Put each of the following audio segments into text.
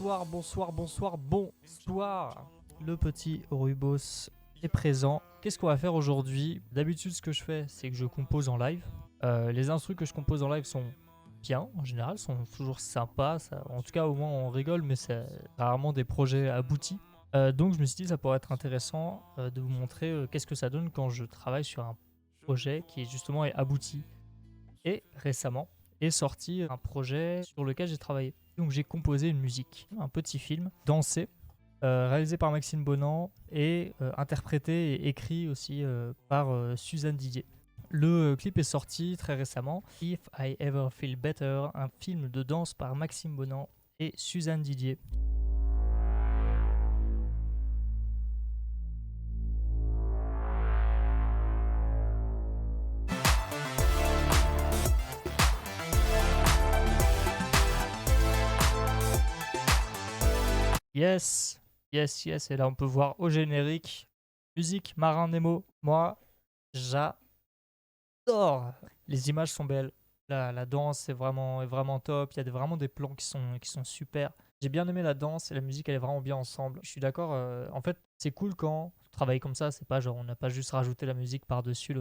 Bonsoir, bonsoir, bonsoir, bonsoir. Le petit Rubos est présent. Qu'est-ce qu'on va faire aujourd'hui? D'habitude, ce que je fais, c'est que je compose en live. Les instrus que je compose en live sont bien, en général, sont toujours sympas. En tout cas, au moins, on rigole, mais c'est rarement des projets aboutis. Donc, je me suis dit, ça pourrait être intéressant de vous montrer qu'est-ce que ça donne quand je travaille sur un projet qui justement est abouti. Et récemment est sorti un projet sur lequel j'ai travaillé. Donc j'ai composé une musique, un petit film, dansé, réalisé par Maxime Bonan et interprété et écrit aussi par Suzanne Didier. Le clip est sorti très récemment, If I Ever Feel Better, un film de danse par Maxime Bonan et Suzanne Didier. Yes, yes, yes. Et là, on peut voir au générique, musique Marin Nemo. Moi, j'adore. Les images sont belles. La danse est vraiment top. Il y a vraiment des plans qui sont super. J'ai bien aimé la danse et la musique, elle est vraiment bien ensemble. Je suis d'accord. En fait, c'est cool quand on travaille comme ça. C'est pas genre, on n'a pas juste rajouté la musique par-dessus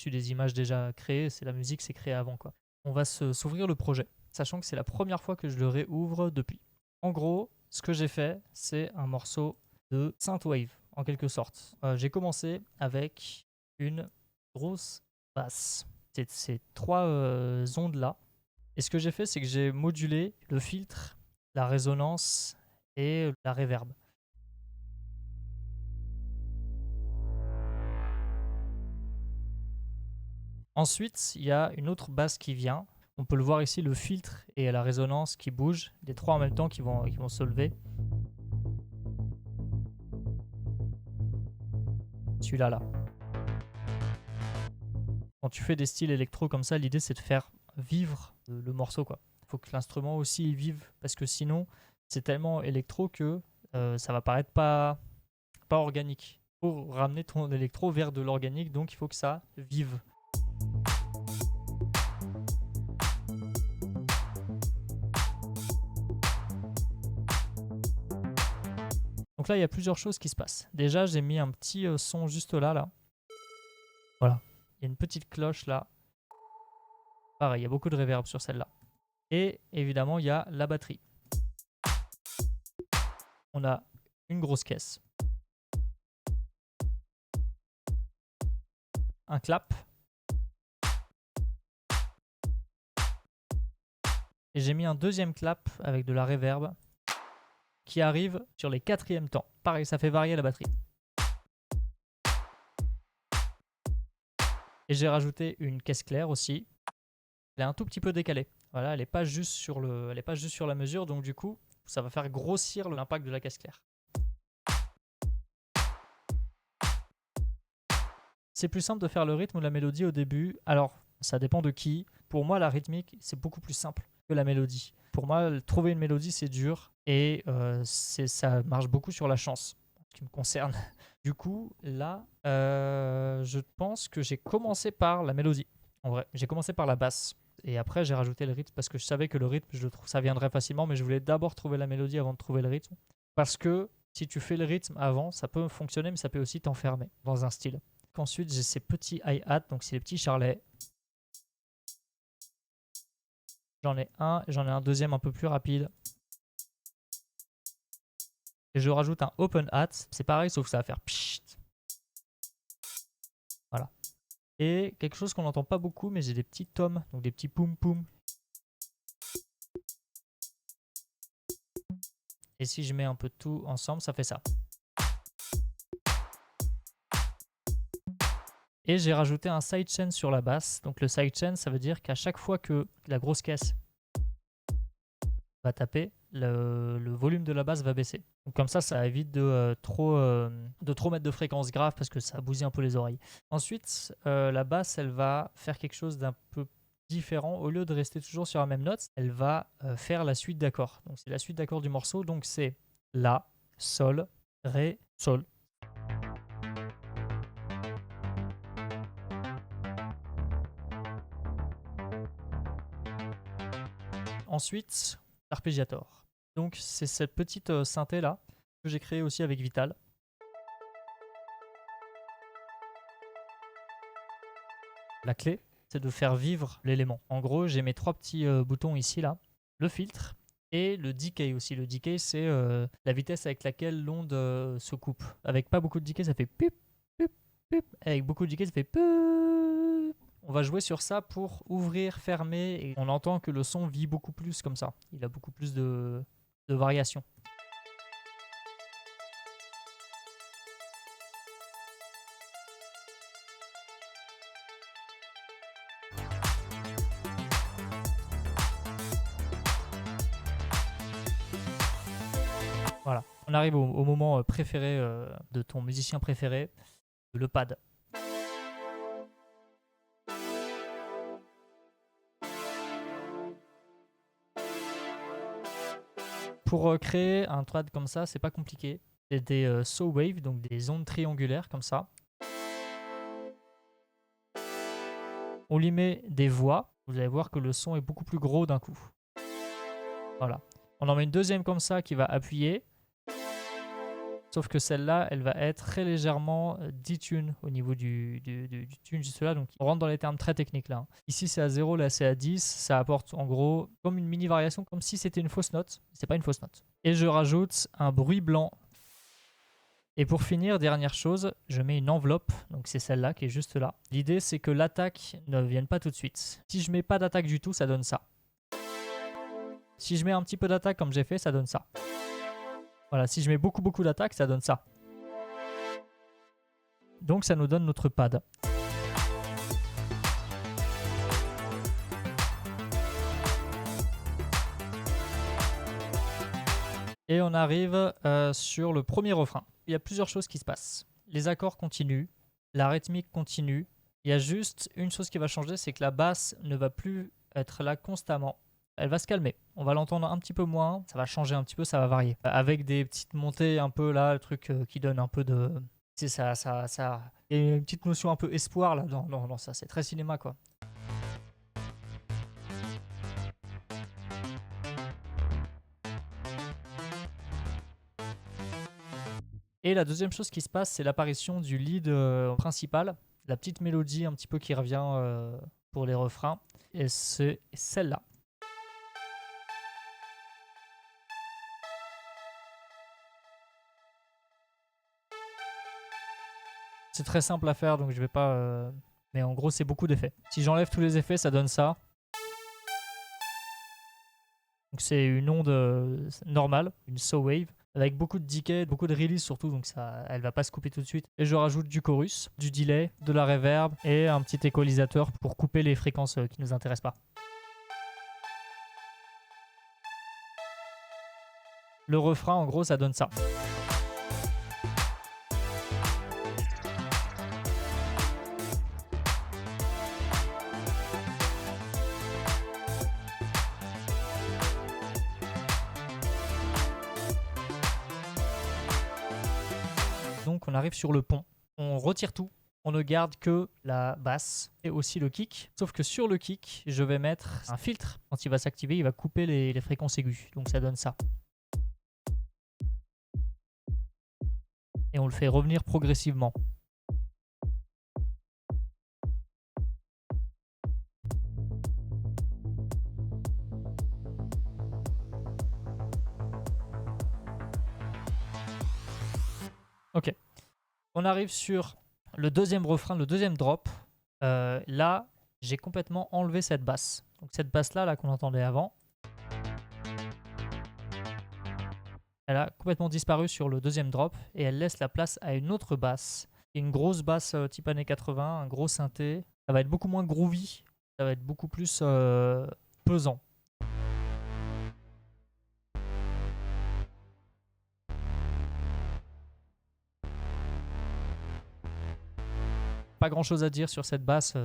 des images déjà créées. C'est la musique, c'est créé avant, quoi. On va s'ouvrir le projet, sachant que c'est la première fois que je le réouvre depuis. En gros, ce que j'ai fait, c'est un morceau de synthwave, en quelque sorte. J'ai commencé avec une grosse basse. Ces trois ondes-là. Et ce que j'ai fait, c'est que j'ai modulé le filtre, la résonance et la reverb. Ensuite, il y a une autre basse qui vient. On peut le voir ici, le filtre et la résonance qui bougent, les trois en même temps qui vont se lever. Celui-là, là. Quand tu fais des styles électro comme ça, l'idée c'est de faire vivre le morceau, quoi. Il faut que l'instrument aussi vive, parce que sinon, c'est tellement électro que ça va paraître pas organique. Il faut ramener ton électro vers de l'organique, donc il faut que ça vive. Donc là, il y a plusieurs choses qui se passent. Déjà, j'ai mis un petit son juste là. Voilà. Il y a une petite cloche là. Pareil, il y a beaucoup de reverb sur celle-là. Et évidemment, il y a la batterie. On a une grosse caisse. Un clap. Et j'ai mis un deuxième clap avec de la reverb qui arrive sur les quatrièmes temps. Pareil, ça fait varier la batterie. Et j'ai rajouté une caisse claire aussi. Elle est un tout petit peu décalée. Voilà, elle n'est pas juste sur la mesure, donc du coup, ça va faire grossir l'impact de la caisse claire. C'est plus simple de faire le rythme ou la mélodie au début. Alors, ça dépend de qui. Pour moi, la rythmique, c'est beaucoup plus simple que la mélodie. Pour moi, trouver une mélodie, c'est dur. Et ça marche beaucoup sur la chance, en ce qui me concerne. Du coup, là, je pense que j'ai commencé par la mélodie. En vrai, j'ai commencé par la basse. Et après, j'ai rajouté le rythme parce que je savais que le rythme, ça viendrait facilement. Mais je voulais d'abord trouver la mélodie avant de trouver le rythme. Parce que si tu fais le rythme avant, ça peut fonctionner, mais ça peut aussi t'enfermer dans un style. Ensuite, j'ai ces petits hi-hats, donc c'est les petits charlets. J'en ai un deuxième un peu plus rapide. Et je rajoute un open hat. C'est pareil, sauf que ça va faire pshht. Voilà. Et quelque chose qu'on n'entend pas beaucoup, mais j'ai des petits toms, donc des petits poum poum. Et si je mets un peu de tout ensemble, ça fait ça. Et j'ai rajouté un sidechain sur la basse. Donc le sidechain, ça veut dire qu'à chaque fois que la grosse caisse va taper, le volume de la basse va baisser. Donc comme ça évite de trop mettre de fréquences graves parce que ça bousille un peu les oreilles. Ensuite, la basse, elle va faire quelque chose d'un peu différent. Au lieu de rester toujours sur la même note, elle va faire la suite d'accords. Donc c'est la suite d'accords du morceau. Donc c'est La, Sol, Ré, Sol. Ensuite, l'arpégiator. Donc c'est cette petite synthé là que j'ai créée aussi avec Vital. La clé, c'est de faire vivre l'élément. En gros, j'ai mes 3 petits boutons ici là, le filtre et le decay aussi. Le decay, c'est la vitesse avec laquelle l'onde se coupe. Avec pas beaucoup de decay, ça fait pip, pip, pip. Avec beaucoup de decay, ça fait pip. On va jouer sur ça pour ouvrir, fermer, et on entend que le son vit beaucoup plus comme ça. Il a beaucoup plus de variations. Voilà, on arrive au moment préféré de ton musicien préféré, le pad. Pour créer un pad comme ça, c'est pas compliqué. C'est des saw waves, donc des ondes triangulaires comme ça. On lui met des voix. Vous allez voir que le son est beaucoup plus gros d'un coup. Voilà. On en met une deuxième comme ça qui va appuyer. Sauf que celle-là, elle va être très légèrement detune au niveau du tune juste là. Donc on rentre dans les termes très techniques là. Ici c'est à 0, là c'est à 10. Ça apporte en gros comme une mini variation, comme si c'était une fausse note. C'est pas une fausse note. Et je rajoute un bruit blanc. Et pour finir, dernière chose, je mets une enveloppe. Donc c'est celle-là qui est juste là. L'idée c'est que l'attaque ne vienne pas tout de suite. Si je mets pas d'attaque du tout, ça donne ça. Si je mets un petit peu d'attaque comme j'ai fait, ça donne ça. Voilà, si je mets beaucoup d'attaque, ça donne ça. Donc ça nous donne notre pad. Et on arrive sur le premier refrain. Il y a plusieurs choses qui se passent. Les accords continuent, la rythmique continue. Il y a juste une chose qui va changer, c'est que la basse ne va plus être là constamment. Elle va se calmer. On va l'entendre un petit peu moins. Ça va changer un petit peu, ça va varier. Avec des petites montées un peu là, le truc qui donne un peu de... C'est ça. Il y a une petite notion un peu espoir là dans ça. C'est très cinéma quoi. Et la deuxième chose qui se passe, c'est l'apparition du lead principal. La petite mélodie un petit peu qui revient pour les refrains. Et c'est celle-là. C'est très simple à faire, donc je vais pas... Mais en gros, c'est beaucoup d'effets. Si j'enlève tous les effets, ça donne ça. Donc c'est une onde normale, une saw wave, avec beaucoup de decay, beaucoup de release surtout, donc ça, elle va pas se couper tout de suite. Et je rajoute du chorus, du delay, de la reverb et un petit équalisateur pour couper les fréquences qui nous intéressent pas. Le refrain, en gros, ça donne ça. Donc on arrive sur le pont. On retire tout. On ne garde que la basse et aussi le kick. Sauf que sur le kick, je vais mettre un filtre. Quand il va s'activer, il va couper les fréquences aiguës. Donc ça donne ça. Et on le fait revenir progressivement. Ok. On arrive sur le deuxième refrain, le deuxième drop. Là, j'ai complètement enlevé cette basse. Donc cette basse-là là, qu'on entendait avant, elle a complètement disparu sur le deuxième drop et elle laisse la place à une autre basse. Une grosse basse type années 80, un gros synthé. Ça va être beaucoup moins groovy, ça va être beaucoup plus pesant. Pas grand chose à dire sur cette basse,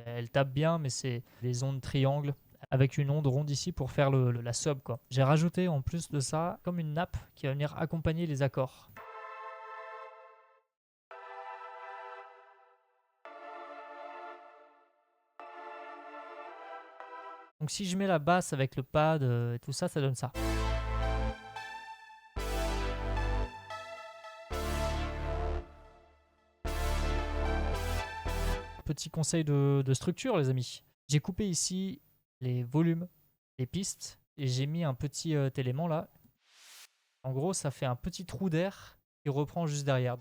elle tape bien, mais c'est des ondes triangles avec une onde ronde ici pour faire la sub quoi. J'ai rajouté en plus de ça comme une nappe qui va venir accompagner les accords. Donc si je mets la basse avec le pad et tout ça, ça donne ça. Petit conseil de structure, les amis. J'ai coupé ici les volumes, les pistes, et j'ai mis un petit élément là. En gros, ça fait un petit trou d'air qui reprend juste derrière.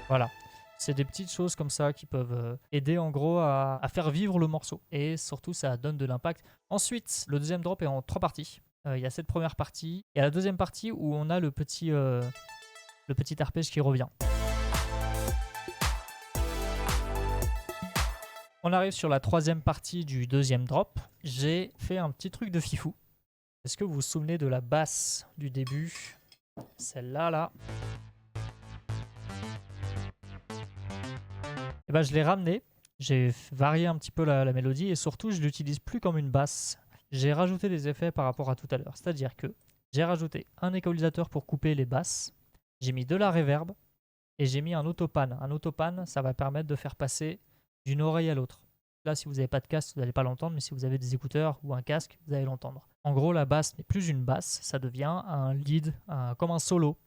Voilà. C'est des petites choses comme ça qui peuvent aider en gros à faire vivre le morceau. Et surtout, ça donne de l'impact. Ensuite, le deuxième drop est en 3 parties. Il y a cette première partie et la deuxième partie où on a le petit arpège qui revient. On arrive sur la troisième partie du deuxième drop. J'ai fait un petit truc de fifou. Est-ce que vous vous souvenez de la basse du début? Celle-là, là. Et ben, je l'ai ramenée. J'ai varié un petit peu la mélodie et surtout, je l'utilise plus comme une basse. J'ai rajouté des effets par rapport à tout à l'heure. C'est-à-dire que j'ai rajouté un équalisateur pour couper les basses. J'ai mis de la reverb et j'ai mis un autopan. Un autopan, ça va permettre de faire passer d'une oreille à l'autre. Là, si vous n'avez pas de casque, vous n'allez pas l'entendre, mais si vous avez des écouteurs ou un casque, vous allez l'entendre. En gros, la basse n'est plus une basse, ça devient un lead, comme un solo.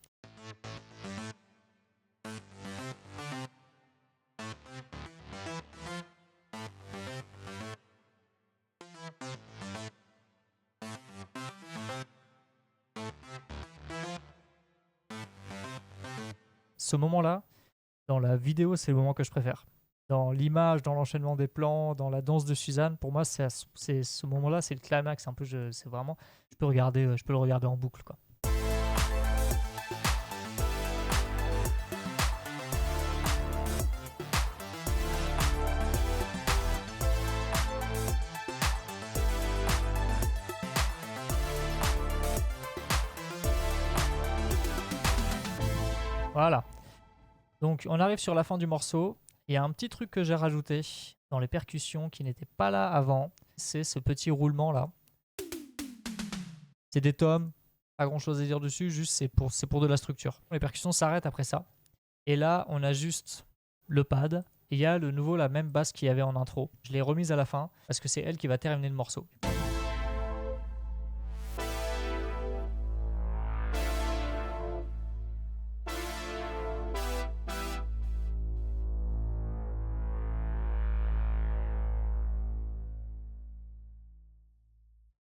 Ce moment-là, dans la vidéo, c'est le moment que je préfère. Dans l'image, dans l'enchaînement des plans, dans la danse de Suzanne, pour moi, c'est ce moment-là, c'est le climax. Un peu, c'est vraiment, je peux le regarder en boucle, quoi. Voilà. Donc, on arrive sur la fin du morceau. Il y a un petit truc que j'ai rajouté dans les percussions qui n'était pas là avant. C'est ce petit roulement là. C'est des tomes, pas grand chose à dire dessus, juste c'est pour de la structure. Les percussions s'arrêtent après ça. Et là, on a juste le pad. Et il y a la même basse qu'il y avait en intro. Je l'ai remise à la fin parce que c'est elle qui va terminer le morceau.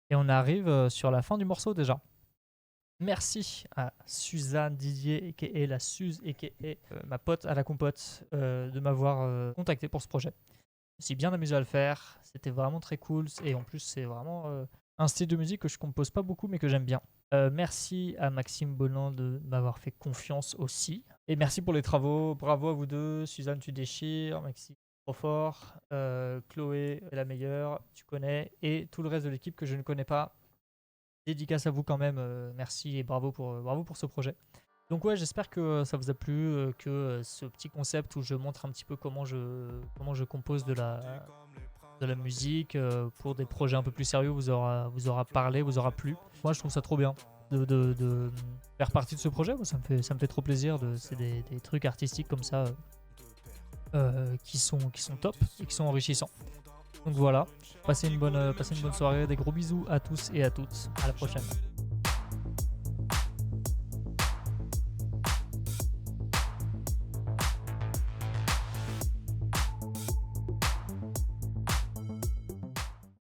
Et on arrive sur la fin du morceau déjà. Merci à Suzanne Didier, a.k.a. la Suze, a.k.a. ma pote à la compote, de m'avoir contacté pour ce projet. Je me suis bien amusé à le faire, c'était vraiment très cool. Et en plus, c'est vraiment un style de musique que je compose pas beaucoup, mais que j'aime bien. Merci à Maxime Bolland de m'avoir fait confiance aussi. Et merci pour les travaux, bravo à vous deux. Suzanne, tu déchires, Maxime, trop fort. Chloé est la meilleure, tu connais. Et tout le reste de l'équipe que je ne connais pas. Dédicace à vous quand même, merci et bravo pour ce projet. Donc ouais, j'espère que ça vous a plu, que ce petit concept où je montre un petit peu comment je compose de la musique pour des projets un peu plus sérieux vous aura parlé, vous aura plu. Moi je trouve ça trop bien de faire partie de ce projet. Moi, ça me fait trop plaisir. C'est des trucs artistiques comme ça qui sont top et qui sont enrichissants. Donc voilà, passez une bonne soirée, des gros bisous à tous et à toutes, à la prochaine.